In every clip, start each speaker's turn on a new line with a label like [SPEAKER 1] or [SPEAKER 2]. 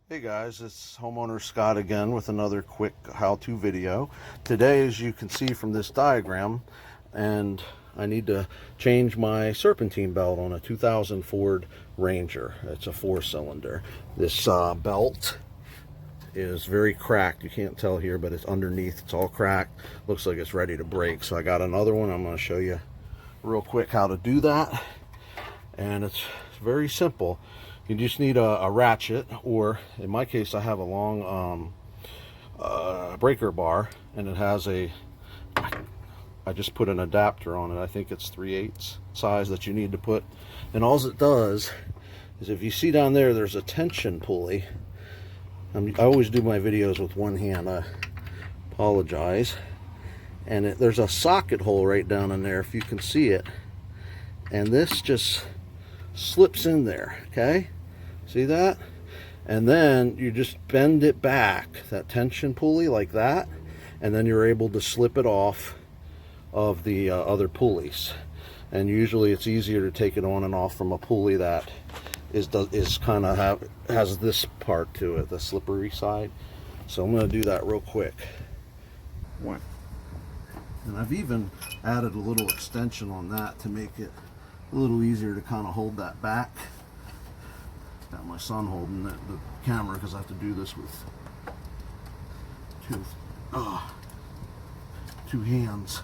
[SPEAKER 1] Hey guys, it's homeowner Scott again with another quick how-to video. Today, as you can see from this diagram, and I need to change my serpentine belt on a 2000 Ford Ranger. It's a 4-cylinder. This belt is very cracked. You can't tell here, but it's underneath. It's all cracked. Looks like it's ready to break. So I got another one. I'm going to show you real quick how to do that. And it's very simple. You just need a ratchet, or in my case I have a long breaker bar, and it has I just put an adapter on it. I think it's 3/8 size that you need to put, and all it does is, if you see down there, there's a tension pulley. I always do my videos with one hand, I apologize, and there's a socket hole right down in there if you can see it, and this just slips in there. Okay, see that? And then you just bend it back, that tension pulley, like that, and then you're able to slip it off of the other pulleys. And usually it's easier to take it on and off from a pulley that is kind of has this part to it, the slippery side. So I'm going to do that real quick. One. And I've even added a little extension on that to make it a little easier to kind of hold that back. Got my son holding the camera because I have to do this with two hands.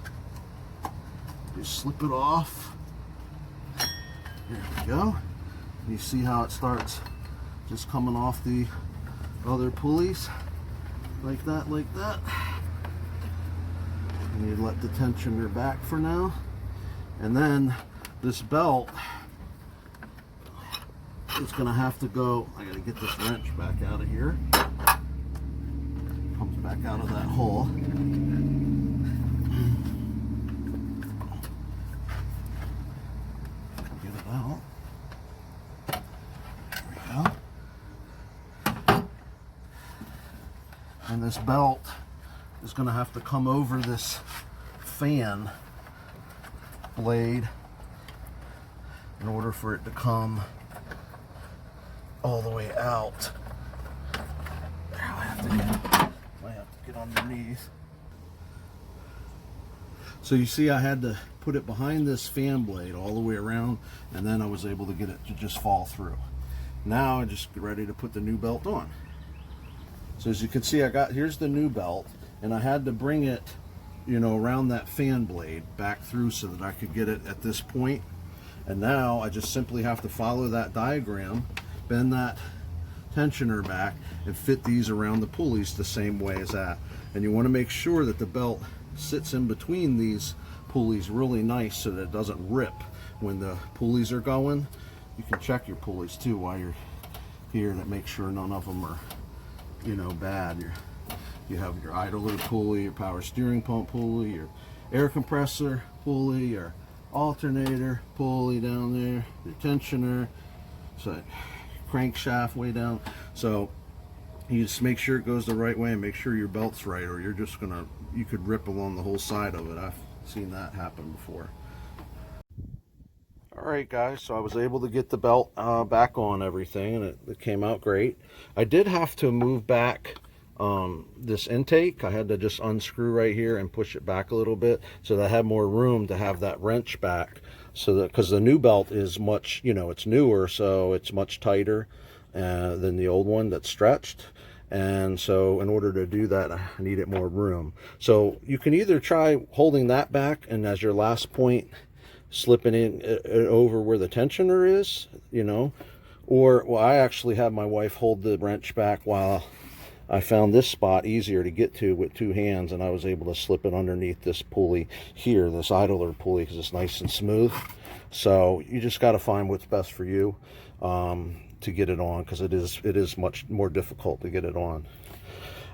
[SPEAKER 1] Just slip it off. There we go. You see how it starts just coming off the other pulleys, like that, like that. And you let the tensioner back for now. And then this belt is going to have to go. I got to get this wrench back out of here. Comes back out of that hole. Get it out. There we go. And this belt is going to have to come over this fan blade in order for it to come all the way out. I might have to get underneath. So you see, I had to put it behind this fan blade all the way around, and then I was able to get it to just fall through. Now I'm just ready to put the new belt on. So as you can see, here's the new belt, and I had to bring it, around that fan blade back through so that I could get it at this point. And now I just simply have to follow that diagram, bend that tensioner back, and fit these around the pulleys the same way as that. And you want to make sure that the belt sits in between these pulleys really nice so that it doesn't rip when the pulleys are going. You can check your pulleys too while you're here to make sure none of them are, bad. You have your idler pulley, your power steering pump pulley, your air compressor pulley, your alternator pulley down there, your tensioner, so crankshaft way down. So you just make sure it goes the right way and make sure your belt's right, or you could rip along the whole side of it. I've seen that happen before. Alright guys, so I was able to get the belt back on everything, and it came out great. I did have to move back this intake. I had to just unscrew right here and push it back a little bit so that I had more room to have that wrench back, so that, because the new belt is much, it's newer, so it's much tighter than the old one that's stretched. And so in order to do that, I needed more room. So you can either try holding that back and as your last point slipping in over where the tensioner is, or, well, I actually had my wife hold the wrench back while I found this spot easier to get to with two hands, and I was able to slip it underneath this pulley here, this idler pulley, because it's nice and smooth. So you just got to find what's best for you to get it on, because it is much more difficult to get it on.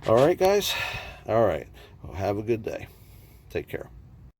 [SPEAKER 1] All right guys, all right, well, have a good day, take care.